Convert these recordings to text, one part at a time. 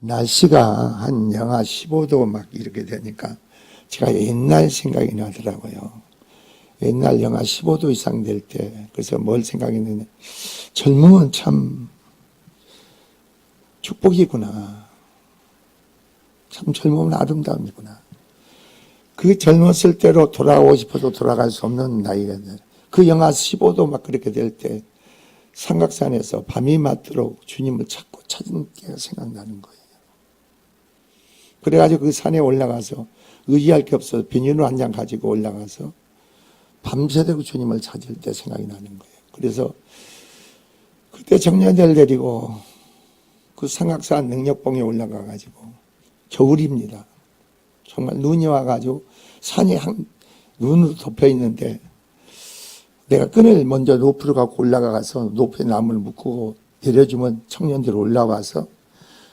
날씨가 한 영하 15도 막 이렇게 되니까 제가 옛날 생각이 나더라고요. 옛날 영하 15도 이상 될 때, 그래서 뭘 생각했느냐. 젊음은 참 축복이구나. 참 젊음은 아름다움이구나. 그 젊었을 때로 돌아가고 싶어도 돌아갈 수 없는 나이가 돼. 그 영하 15도 막 그렇게 될 때 삼각산에서 밤이 맞도록 주님을 찾은 게 생각나는 거예요. 그래가지고 그 산에 올라가서 의지할 게 없어서 비닐로 한 장 가지고 올라가서 밤새도록 주님을 찾을 때 생각이 나는 거예요. 그래서 그때 청년들 데리고 그 삼각산 능력봉에 올라가가지고 겨울입니다. 정말 눈이 와가지고 산이 눈으로 덮여 있는데 내가 끈을 먼저 로프를 갖고 올라가서 높이 나무를 묶고 내려주면 청년들이 올라와서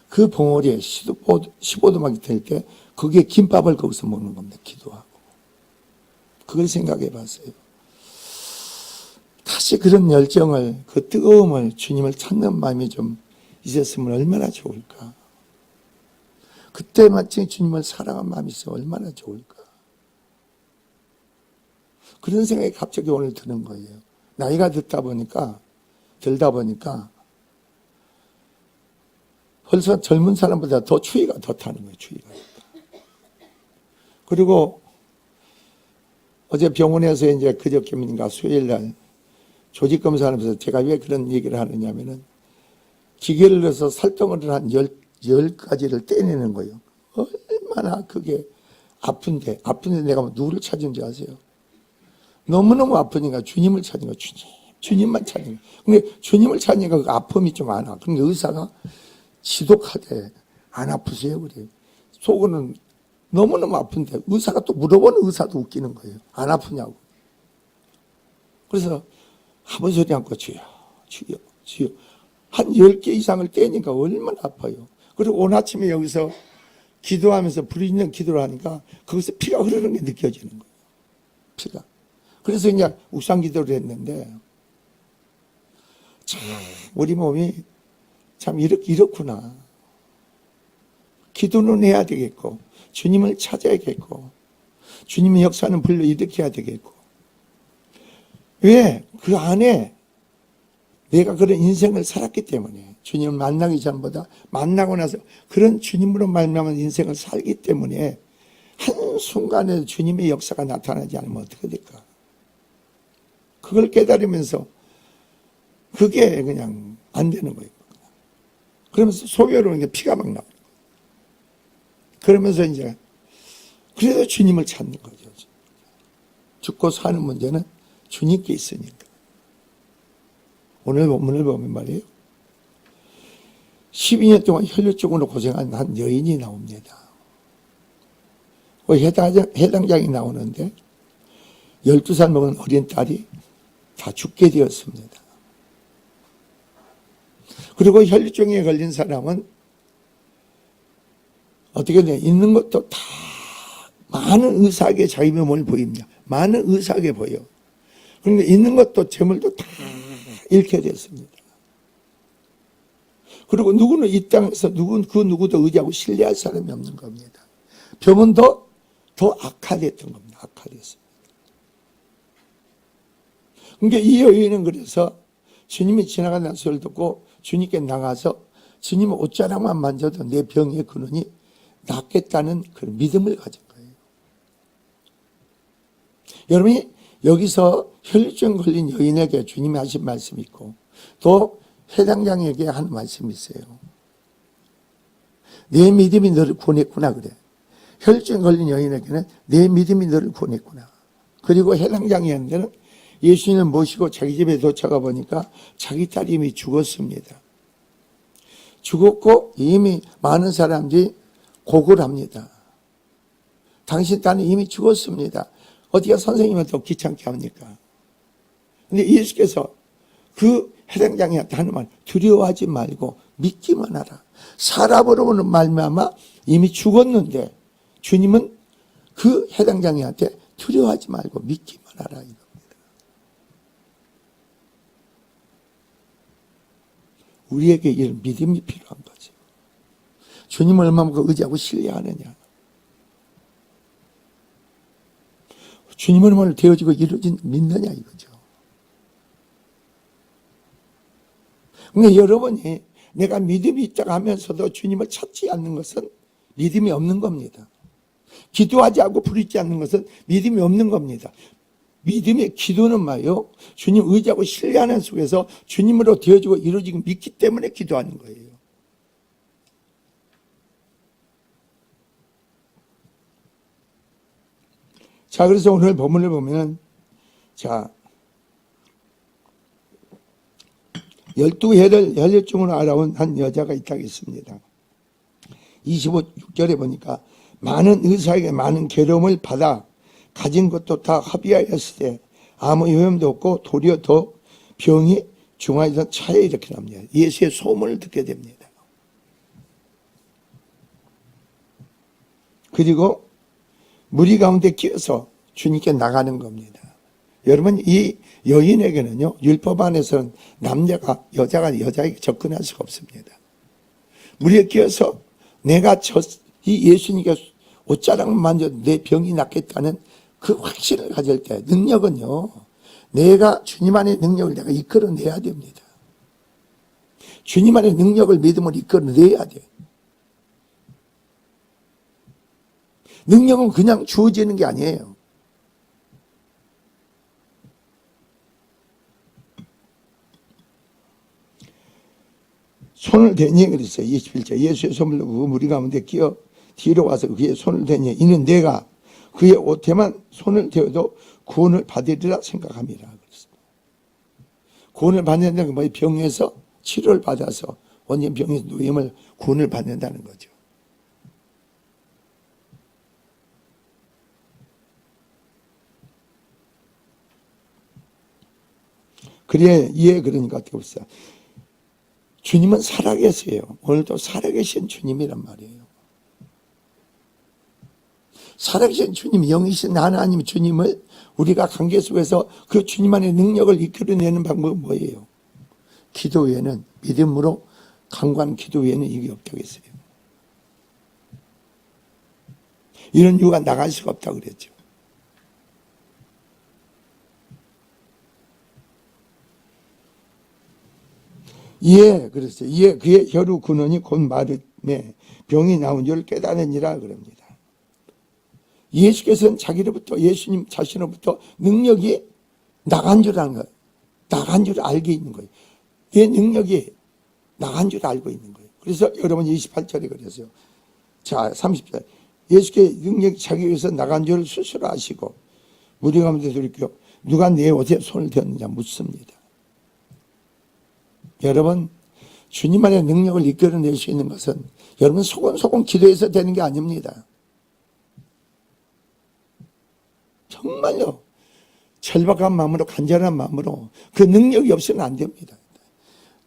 그 봉우리에 15도막이 될 때 거기에 김밥을 거기서 먹는 겁니다. 기도하고. 그걸 생각해 봤어요. 다시 그런 열정을, 그 뜨거움을, 주님을 찾는 마음이 좀 있었으면 얼마나 좋을까. 그때 마침 주님을 사랑한 마음이 있으면 얼마나 좋을까. 그런 생각이 갑자기 오늘 드는 거예요. 나이가 들다 보니까 벌써 젊은 사람보다 더 추위가 더 타는 거예요. 추위가. 그리고 어제 병원에서 이제 그저께인가 수요일 날 조직 검사하면서 제가 왜 그런 얘기를 하느냐면은 기계를 넣어서 살덩어리를 한 10가지를 떼내는 거예요. 얼마나 그게 아픈데 내가 누구를 찾은지 아세요? 너무너무 아프니까 주님을 찾은 거야. 주님만 찾은 거야. 근데 주님을 찾으니까 그 아픔이 좀 안 와. 그러니까 의사가 지독하대. 안 아프세요? 그래. 속으로는 너무너무 아픈데 의사가 또 물어보는 의사도 웃기는 거예요. 안 아프냐고. 그래서 아무 소리 않고 주여. 한 10개 이상을 떼니까 얼마나 아파요. 그리고 오늘 아침에 여기서 기도하면서 불이 있는 기도를 하니까 거기서 피가 흐르는 게 느껴지는 거예요. 피가. 그래서 이제 묵상 기도를 했는데 참 우리 몸이 참 이렇구나. 기도는 해야 되겠고 주님을 찾아야겠고 주님의 역사는 불러 일으켜야 되겠고 왜? 그 안에 내가 그런 인생을 살았기 때문에 주님을 만나기 전보다 만나고 나서 그런 주님으로 말미암은 인생을 살기 때문에 한순간에 주님의 역사가 나타나지 않으면 어떻게 될까? 그걸 깨달으면서 그게 그냥 안 되는 거예요. 그러면서 소요로 피가 막 나와요. 그러면서 이제 그래서 주님을 찾는 거죠. 죽고 사는 문제는 주님께 있으니까. 오늘 본문을 보면 말이에요. 12년 동안 혈류증으로 고생한 한 여인이 나옵니다. 해당장이 나오는데 12살 먹은 어린 딸이 다 죽게 되었습니다. 그리고 혈류증에 걸린 사람은 어떻게 돼? 있는 것도 다 많은 의사하게 자기 몸을 보입니다. 많은 의사하게 보여. 그런데 있는 것도 재물도 다 잃게 됐습니다. 그리고 누구는 이 땅에서 그 누구도 의지하고 신뢰할 사람이 없는 겁니다. 병은 더 악화됐던 겁니다. 악화됐습니다. 그러니까 이 여인은 그래서 주님이 지나가는 소리를 듣고 주님께 나가서 주님의 옷자락만 만져도 내 병의 근원이 낫겠다는 그런 믿음을 가진 거예요. 여러분이 여기서 혈류증 걸린 여인에게 주님이 하신 말씀이 있고 또 회당장에게 한 말씀이 있어요. 내 믿음이 너를 구원했구나 그래. 혈류증 걸린 여인에게는 내 믿음이 너를 구원했구나. 그리고 회당장에게는 예수님을 모시고 자기 집에 도착해 보니까 자기 딸이 이미 죽었습니다. 죽었고 이미 많은 사람들이 고걸 합니다. 당신 딸은 이미 죽었습니다. 어디가 선생님한테 귀찮게 합니까? 근데 예수께서 그 해당장이한테 하는 말, 두려워하지 말고 믿기만 하라. 사람으로는 말미암아 이미 죽었는데 주님은 그 해당장이한테 두려워하지 말고 믿기만 하라 이겁니다. 우리에게 이런 믿음이 필요한 거죠. 주님을 얼마만큼 의지하고 신뢰하느냐. 주님을 얼마나 되어지고 이루어진 믿느냐 이거죠. 그러니까 여러분이 내가 믿음이 있다고 하면서도 주님을 찾지 않는 것은 믿음이 없는 겁니다. 기도하지 않고 부르지 않는 것은 믿음이 없는 겁니다. 믿음의 기도는 뭐예요? 주님 의지하고 신뢰하는 속에서 주님으로 되어지고 이루어지고 믿기 때문에 기도하는 거예요. 자, 그래서 오늘 본문을 보면은, 자, 12해를 혈혈증으로 알아온 한 여자가 있다고 했습니다. 25절에 보니까 많은 의사에게 많은 괴로움을 받아 가진 것도 다 합의하였을 때 아무 요염도 없고 도리어 더 병이 중하여서 차에 이렇게 납니다. 예수의 소문을 듣게 됩니다. 그리고 무리 가운데 끼어서 주님께 나가는 겁니다. 여러분, 이 여인에게는요, 율법 안에서는 남자가 여자에게 접근할 수가 없습니다. 무리에 끼어서 내가 이 예수님께 옷자락만 만져도 내 병이 낫겠다는 그 확신을 가질 때, 능력은요, 내가 주님 안의 능력을 내가 이끌어내야 됩니다. 주님 안의 능력을 믿음을 이끌어내야 돼. 능력은 그냥 주어지는 게 아니에요. 손을 대니 그랬어요. 21절. 예수의 손을 그 무리 가운데 끼어 뒤로 와서 그의 손을 대니 이는 내가 그의 옷에만 손을 대어도 구원을 받으리라 생각함이라 그랬습니다. 구원을 받는다는 건 뭐예요? 병에서 치료를 받아서 원인 병에서 노임을 구원을 받는다는 거죠. 그래, 이해 그러니까 어떻게 보세요? 주님은 살아계세요. 오늘도 살아계신 주님이란 말이에요. 살아계신 주님, 영이신 하나님 주님을 우리가 관계 속에서 그 주님 안의 능력을 이끌어내는 방법은 뭐예요? 기도 외에는, 믿음으로 강구한 기도 외에는 이게 없다고 했어요. 이런 이유가 나갈 수가 없다고 그랬죠. 이에 그랬어요. 이에 그의 혈루 근원이 곧 마름에 병이 나온 줄 깨달으니라 그럽니다. 예수께서는 자기로부터, 예수님 자신으로부터 능력이 나간 줄 아는 거예요. 나간 줄 알게 있는 거예요. 내 능력이 나간 줄 알고 있는 거예요. 그래서 여러분 28절에 그랬어요. 자, 30절. 예수께 능력이 자기에게서 나간 줄 스스로 아시고 무리 가운데 돌이켜 누가 내 옷에 손을 대었느냐 묻습니다. 여러분, 주님 안의 능력을 이끌어낼 수 있는 것은 여러분 소곤소곤 기도해서 되는 게 아닙니다. 정말요, 절박한 마음으로, 간절한 마음으로 그 능력이 없으면 안 됩니다.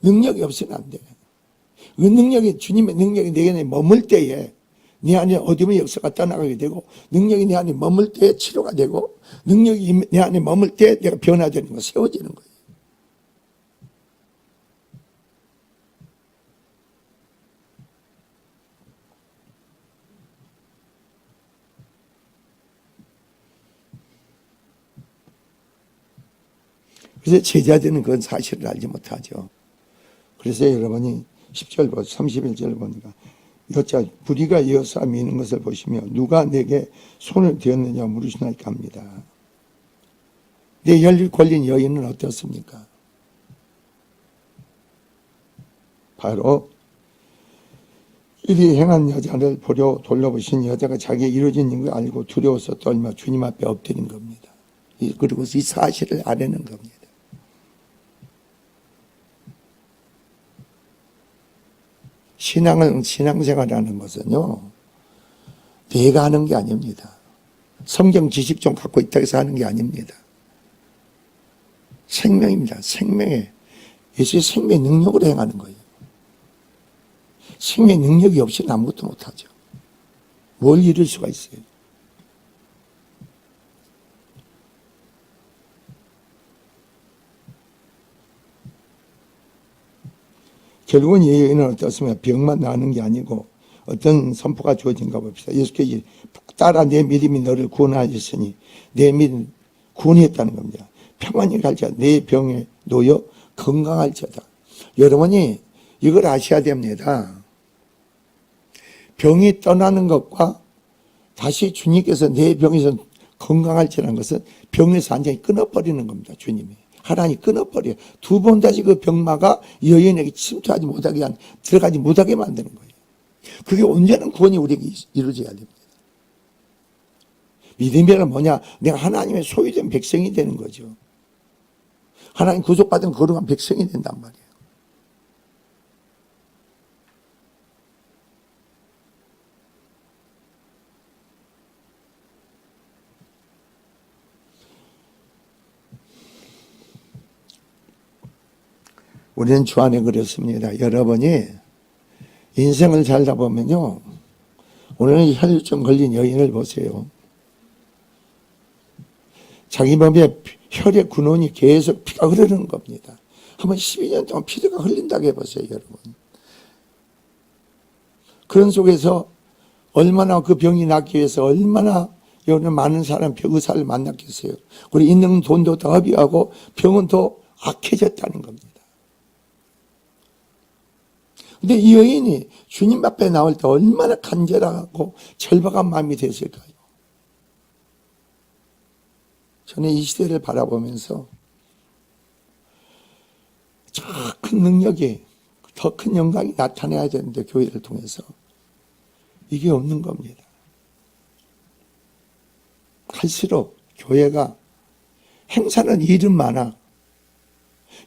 능력이 없으면 안 돼요. 그 능력이, 주님의 능력이 내 안에 머물 때에 내 안에 어둠의 역사가 떠나가게 되고, 능력이 내 안에 머물 때에 치료가 되고, 능력이 내 안에 머물 때 내가 변화되는 거, 세워지는 거예요. 그래서 제자들은 그건 사실을 알지 못하죠. 그래서 여러분이 10절, 31절 보니까 여자 부리가 이어서 미는 것을 보시며 누가 내게 손을 대었느냐 물으시나이까 합니다. 내 열릴 걸린 여인은 어떻습니까? 바로 이리 행한 여자를 보려 돌려보신 여자가 자기의 이루어진 걸 알고 두려워서 떨며 주님 앞에 엎드린 겁니다. 그리고 이 사실을 알아낸 겁니다. 신앙생활이라는 것은요, 내가 하는 게 아닙니다. 성경 지식 좀 갖고 있다고 해서 하는 게 아닙니다. 생명입니다. 생명에, 예수의 생명의 능력으로 행하는 거예요. 생명의 능력이 없이는 아무것도 못하죠. 뭘 이룰 수가 있어요? 결국은 이 여인은 어떻습니까? 병만 나는 게 아니고 어떤 선포가 주어진가 봅시다. 예수께서 따라 내 믿음이 너를 구원하였으니 내 믿음 구원했다는 겁니다. 평안히 갈지어다 내 병에 놓여 건강할지어다. 여러분이 이걸 아셔야 됩니다. 병이 떠나는 것과 다시 주님께서 내 병에서 건강할지라는 것은 병에서 완전히 끊어버리는 겁니다. 주님이. 하나님 끊어버려요. 두 번 다시 그 병마가 여인에게 침투하지 못하게 들어가지 못하게 만드는 거예요. 그게 온전한 구원이 우리에게 이루어져야 됩니다. 믿음이란 뭐냐? 내가 하나님의 소유된 백성이 되는 거죠. 하나님 구속받은 거룩한 백성이 된단 말이에요. 우리는 주 안에 그렇습니다. 여러분이 인생을 살다 보면요. 오늘 혈류증 걸린 여인을 보세요. 자기 몸에 혈의 군원이 계속 피가 흐르는 겁니다. 한번 12년 동안 피가 흘린다고 해보세요, 여러분. 그런 속에서 얼마나 그 병이 낫기 위해서 얼마나 여러분 많은 사람 의사를 만났겠어요. 그리고 있는 돈도 더 허비하고 병은 더 악해졌다는 겁니다. 근데 이 여인이 주님 앞에 나올 때 얼마나 간절하고 절박한 마음이 됐을까요? 저는 이 시대를 바라보면서 저 큰 능력이 더 큰 영광이 나타나야 되는데 교회를 통해서 이게 없는 겁니다. 갈수록 교회가 행사는 일은 많아.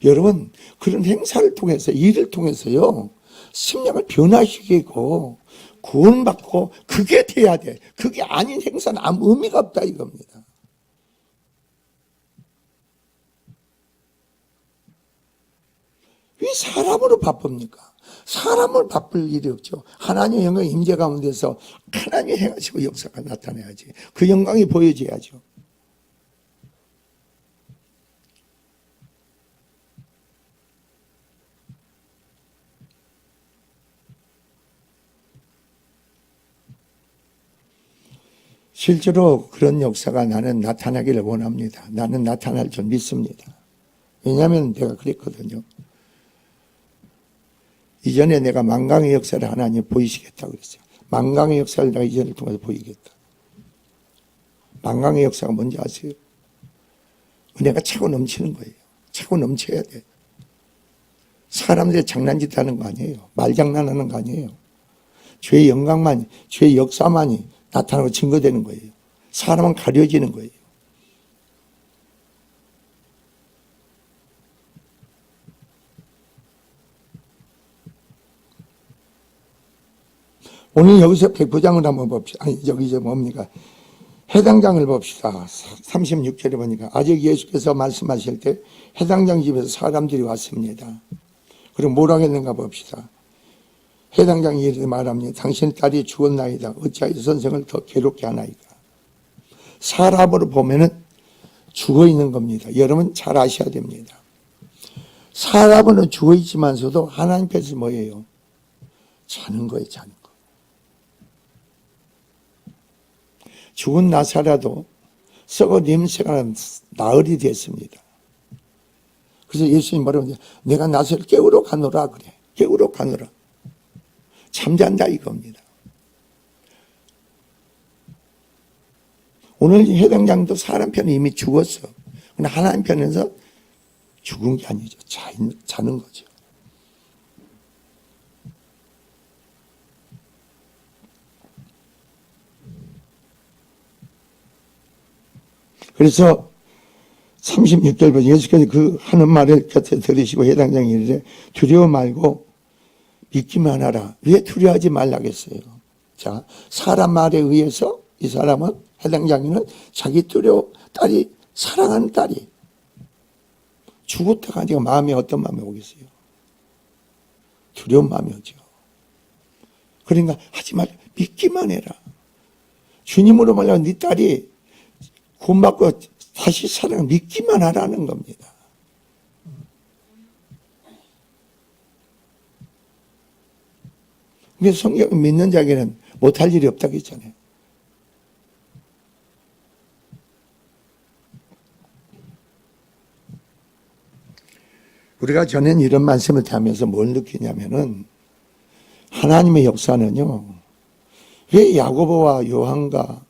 여러분 그런 행사를 통해서 일을 통해서요. 심령을 변화시키고 구원받고 그게 돼야 돼. 그게 아닌 행사는 아무 의미가 없다 이겁니다. 왜 사람으로 바쁩니까? 사람을 바쁠 일이 없죠. 하나님의 영광 임재 가운데서 하나님이 행하시고 역사가 나타나야지. 그 영광이 보여져야죠. 실제로 그런 역사가 나는 나타나기를 원합니다. 나는 나타날 줄 믿습니다. 왜냐하면 내가 그랬거든요. 이전에 내가 만강의 역사를 하나님 보이시겠다고 그랬어요. 만강의 역사를 내가 이전을 통해서 보이겠다. 만강의 역사가 뭔지 아세요? 은혜가 차고 넘치는 거예요. 차고 넘쳐야 돼. 사람들이 장난짓 하는 거 아니에요. 말장난하는 거 아니에요. 죄의 영광만, 죄의 역사만이 나타나고 증거되는 거예요. 사람은 가려지는 거예요. 오늘 여기서 백부장을 한번 봅시다. 아니, 여기서 뭡니까? 해당장을 봅시다. 36절에 보니까 아직 예수께서 말씀하실 때 해당장 집에서 사람들이 왔습니다. 그럼 뭐라고 했는가 봅시다. 해당장이 이렇게 말합니다. 당신 딸이 죽었나이다. 어찌하여 선생을 더 괴롭게 하나이까. 사람으로 보면은 죽어 있는 겁니다. 여러분 잘 아셔야 됩니다. 사람으로는 죽어 있지만서도 하나님께서 뭐예요? 자는 거예요, 자는 거. 죽은 나사라도 썩어 냄새가 나흘이 됐습니다. 그래서 예수님 뭐라고 하냐? 내가 나사를 깨우러 가노라 그래. 깨우러 가노라. 잠잔다 이겁니다. 오늘 해당장도 사람 편에 이미 죽었어. 그러나 하나님 편에서 죽은 게 아니죠. 자는 거죠. 그래서 36절 보면 예수께서 그 하는 말을 곁에 들으시고 해당장이 이르되 두려워 말고 믿기만 하라. 왜 두려워하지 말라겠어요? 자, 사람 말에 의해서 이 사람은 해당장이는 자기 딸이 사랑하는 딸이 죽었다가 지금 마음이 어떤 마음이 오겠어요? 두려운 마음이 오죠. 그러니까 하지 말, 믿기만 해라. 주님으로 말하면 네 딸이 구원받고 다시 사랑 믿기만 하라는 겁니다. 그래서 성경 믿는 자에게는 못할 일이 없다고 했잖아요. 우리가 전엔 이런 말씀을 하면서 뭘 느끼냐면은 하나님의 역사는요, 왜 야고보와 요한과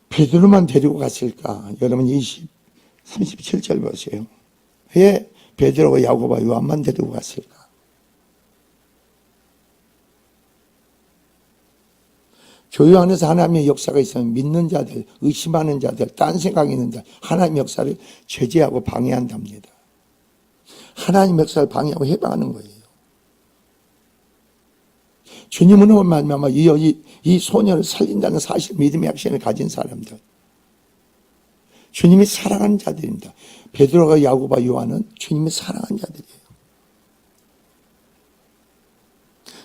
베드로만 데리고 갔을까? 여러분 37절 보세요. 왜 베드로와 야고보와 요한만 데리고 갔을까? 교회 안에서 하나님의 역사가 있으면 믿는 자들, 의심하는 자들, 딴 생각 있는 자들, 하나님의 역사를 제재하고 방해한답니다. 하나님의 역사를 방해하고 해방하는 거예요. 주님은 말미암아 이 소년을 살린다는 사실, 믿음의 확신을 가진 사람들, 주님이 사랑하는 자들입니다. 베드로가 야고보와 요한은 주님이 사랑하는 자들이에요.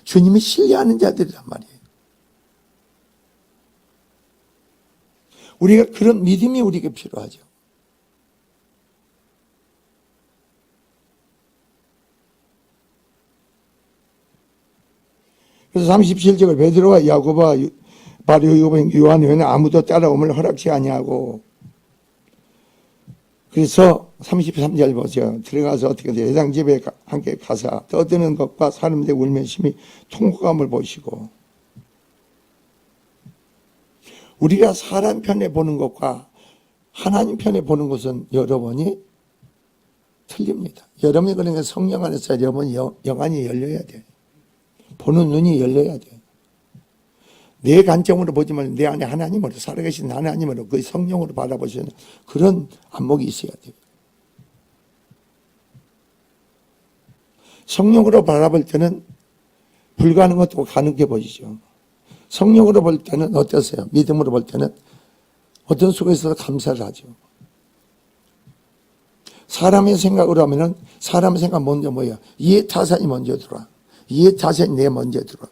주님이 신뢰하는 자들이란 말이에요. 우리가 그런 믿음이 우리에게 필요하죠. 그래서 37절을 베드로와 야고보와 바로 요한 외에는 아무도 따라옴을 허락지 아니하고, 그래서 33절 보세요. 들어가서 어떻게 돼요? 회장 집에 함께 가사 떠드는 것과 사람들의 울면심이 통곡함을 보시고, 우리가 사람 편에 보는 것과 하나님 편에 보는 것은 여러분이 틀립니다. 여러분이 그러니까 성령 안에서 여러분 영안이 열려야 돼요. 보는 눈이 열려야 돼요. 내 관점으로 보지 말고 내 안에 하나님으로, 살아계신 하나님으로, 그 성령으로 바라보시는 그런 안목이 있어야 돼요. 성령으로 바라볼 때는 불가능한 것도 가능해 보이죠. 성령으로 볼 때는 어떠세요? 믿음으로 볼 때는 어떤 속에서도 감사를 하죠. 사람의 생각으로 하면은 사람의 생각 먼저 뭐야? 이해 타산이 먼저 들어와. 이해 타산이 내 먼저 들어와.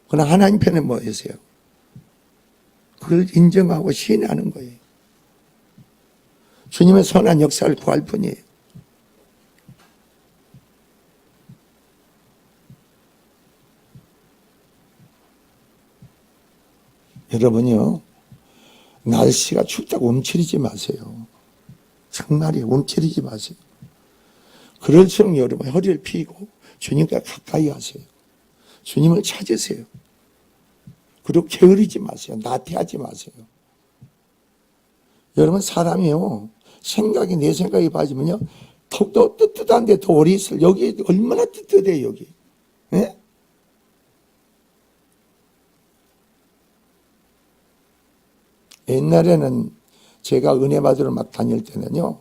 그러나 하나님 편에 뭐였어요? 그걸 인정하고 신뢰하는 거예요. 주님의 선한 역사를 구할 뿐이에요. 여러분이요, 날씨가 춥다고 움츠리지 마세요. 정말이에요. 움츠리지 마세요. 그럴수록 여러분 허리를 펴고 주님과 가까이 하세요. 주님을 찾으세요. 그리고 게으르지 마세요. 나태하지 마세요. 여러분 사람이요, 생각이 내 생각이 빠지면요 더욱더 뜨뜻한데 더 오래 있을. 여기 얼마나 뜨뜻해요. 여기. 네? 옛날에는 제가 은혜 받으러 막 다닐 때는요,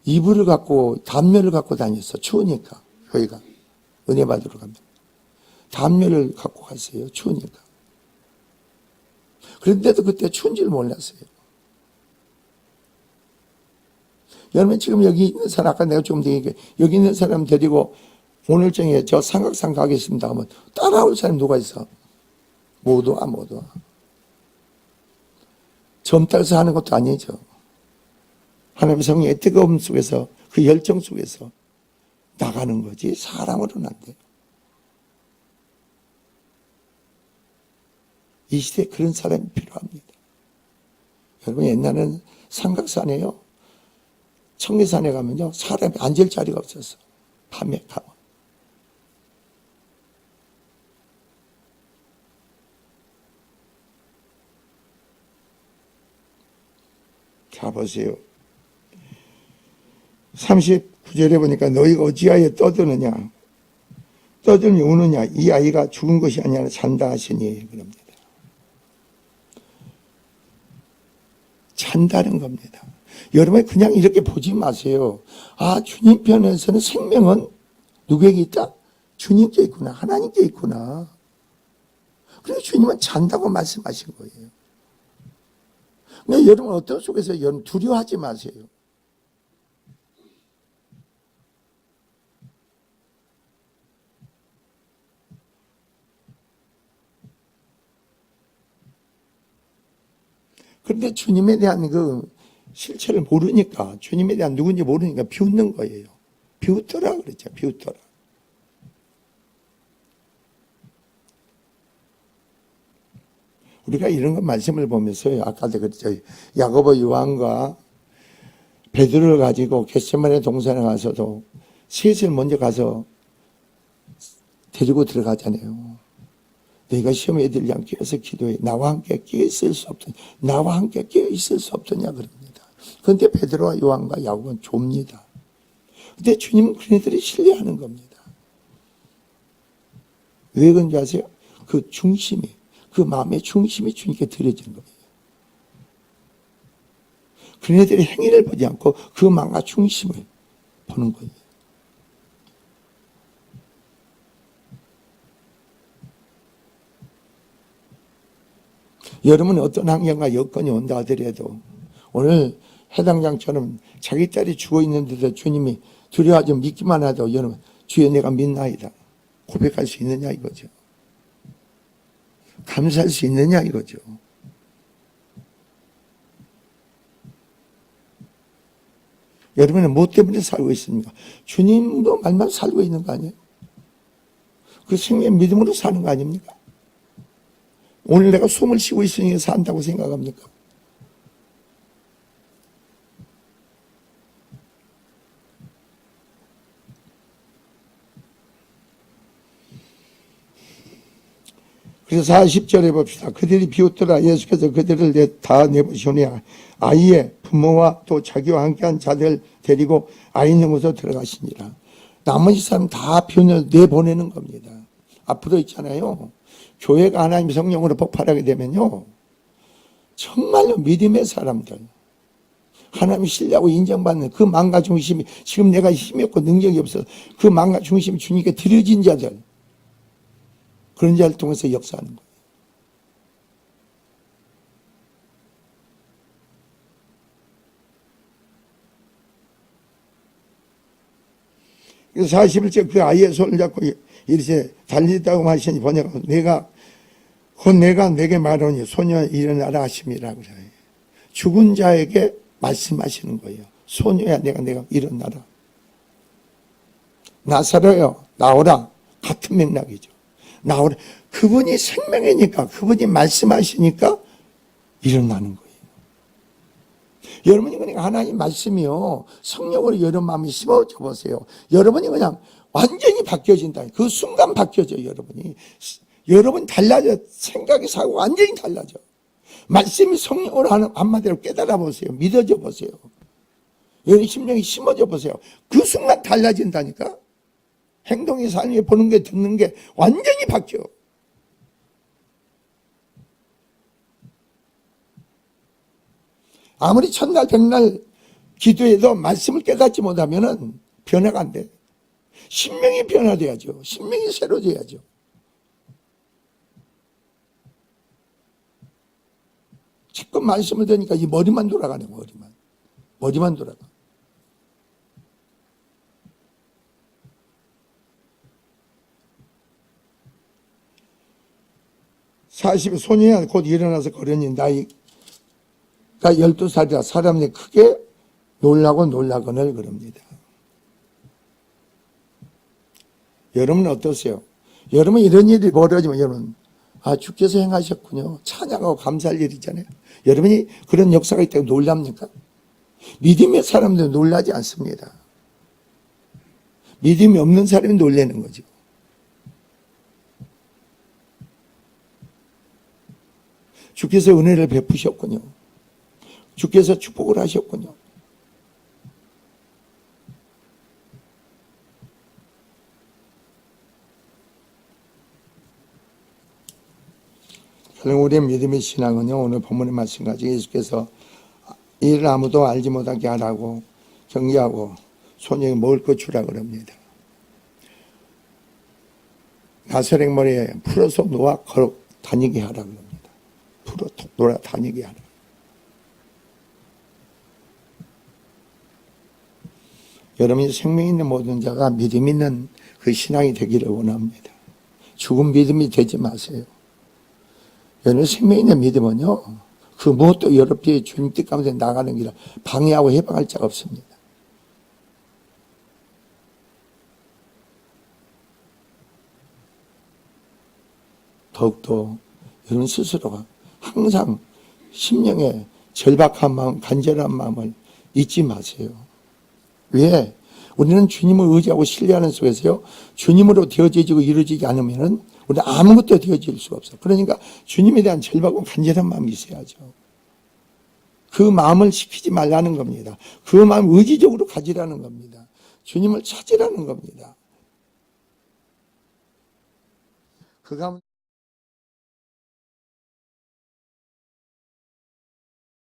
이불을 갖고 담요를 갖고 다녔어. 추우니까. 저희가 은혜 받으러 가면 담요를 갖고 갔어요. 추우니까. 그런데도 그때 추운 줄 몰랐어요. 여러분 지금 여기 있는 사람, 아까 내가 좀 얘기해, 여기 있는 사람 데리고 오늘 저녁에 저 삼각산 가겠습니다 하면 따라올 사람이 누가 있어? 못 와. 젊다해서 하는 것도 아니죠. 하나님의 성령의 뜨거움 속에서, 그 열정 속에서 나가는 거지 사람으로는 안 돼요. 이 시대에 그런 사람이 필요합니다. 여러분 옛날에는 삼각산에요, 청계산에 가면요 사람이 앉을 자리가 없었어. 밤에 가면. 자 보세요. 39절에 보니까 너희가 어찌하여 떠드느냐, 떠들며 우느냐, 이 아이가 죽은 것이 아니라 잔다 하시니 그럽니다. 잔다는 겁니다. 여러분 그냥 이렇게 보지 마세요. 아, 주님 편에서는 생명은 누구에게 있다? 주님께 있구나. 하나님께 있구나. 그래서 주님은 잔다고 말씀하신 거예요. 근데 여러분 어떤 속에서 여러분 두려워하지 마세요. 그런데 주님에 대한 그 실체를 모르니까, 주님에 대한 누군지 모르니까 비웃는 거예요. 비웃더라 그랬죠. 비웃더라. 우리가 이런 것 말씀을 보면서 아까도 그랬죠. 야고보 요한과 베드로를 가지고 겟세마네 동산에 가서도 셋을 먼저 가서 데리고 들어가잖아요. 너희가 시험에 들지 않게 해서 기도해. 나와 함께 끼어 있을 수 없더냐. 나와 함께 끼어 있을 수 없더냐 그럽니다. 그런데 베드로와 요한과 야고보는 좁니다. 근데 주님은 그네들이 신뢰하는 겁니다. 왜 그런지 아세요? 그 중심이, 그 마음의 중심이 주님께 드려지는 겁니다. 그네들의 행위를 보지 않고 그 마음과 중심을 보는 거예요. 여러분이 어떤 환경과 여건이 온다 하더라도 오늘 해당장처럼 자기 딸이 죽어 있는데도 주님이 두려워하지 믿기만 하도 여러분 주여 내가 믿나이다 고백할 수 있느냐 이거죠. 감사할 수 있느냐 이거죠. 여러분은 뭐 때문에 살고 있습니까? 주님도 말만 살고 있는 거 아니에요? 그 생명의 믿음으로 사는 거 아닙니까? 오늘 내가 숨을 쉬고 있으니까 산다고 생각합니까? 그래서 40절에 봅시다. 그들이 비웃더라. 예수께서 그들을 다 내보시오니 아이의 부모와 또 자기와 함께한 자들 데리고 아이 있는 곳으로 들어가시니라. 나머지 사람 다 비웃어 내보내는 겁니다. 앞으로 있잖아요. 교회가 하나님 성령으로 폭발하게 되면요. 정말로 믿음의 사람들, 하나님 신뢰하고 인정받는 그 마음과 중심이 지금 내가 힘이 없고 능력이 없어서 그 마음과 중심이 주님께 드려진 자들, 그런 자를 통해서 역사하는 거예요. 그래서 41절 그 아이의 손을 잡고 이르시되 달리다고 하시니 번역하면 내가 내게 말하니 소녀 일어나라 하심이라 그래요. 죽은 자에게 말씀하시는 거예요. 소녀야 내가 일어나라. 나사로요 나오라. 같은 맥락이죠. 나오라. 그분이 생명이니까 그분이 말씀하시니까 일어나는 거예요. 여러분이 그러니까 하나님 말씀이요 성령으로 여러분 마음이 심어져 보세요. 여러분이 그냥 완전히 바뀌어진다. 그 순간 바뀌어져요. 여러분 달라져. 생각이 사고 완전히 달라져. 말씀이 성령으로 하는 한마디로 깨달아 보세요. 믿어져 보세요. 여러분 심령이 심어져 보세요. 그 순간 달라진다니까. 행동이 삶이 보는 게 듣는 게 완전히 바뀌어. 아무리 천날 백날 기도해도 말씀을 깨닫지 못하면 변화가 안 돼. 심령이 변화돼야죠. 심령이 새로져야죠. 자꾸 말씀을 들으니까 이 머리만 돌아가네. 머리만 돌아가. 소년이 곧 일어나서 걸으니 나이가 12살이라 사람들이 크게 놀라거늘 그럽니다. 여러분은 어떠세요? 여러분 이런 일이 벌어지면 여러분 주께서 행하셨군요. 찬양하고 감사할 일이잖아요. 여러분이 그런 역사가 있다고 놀랍니까? 믿음의 사람들은 놀라지 않습니다. 믿음이 없는 사람이 놀라는 거죠. 주께서 은혜를 베푸셨군요. 주께서 축복을 하셨군요. 우리의 믿음의 신앙은요, 오늘 본문의 말씀 가지고 예수께서 이를 아무도 알지 못하게 하라고 경계하고 소녀에게 먹을 것 주라 그럽니다. 나사렛 머리에 풀어서 놓아 걸어 다니게 하라 그럽니다. 풀어 놓아 다니게 하라. 여러분이 생명 있는 모든 자가 믿음 있는 그 신앙이 되기를 원합니다. 죽은 믿음이 되지 마세요. 여러분 생명 있는 믿음은요, 그 무엇도 여럽게 주님 뜻 가운데 나가는 길을 방해하고 해방할 자가 없습니다. 더욱더 여러분 스스로가 항상 심령의 절박한 마음, 간절한 마음을 잊지 마세요. 왜? 우리는 주님을 의지하고 신뢰하는 속에서요, 주님으로 되어지고 이루어지지 않으면은 우리는 아무것도 되어질 수가 없어요. 그러니까 주님에 대한 절박과 간절한 마음이 있어야죠. 그 마음을 시키지 말라는 겁니다. 그 마음을 의지적으로 가지라는 겁니다. 주님을 찾으라는 겁니다. 그 가운데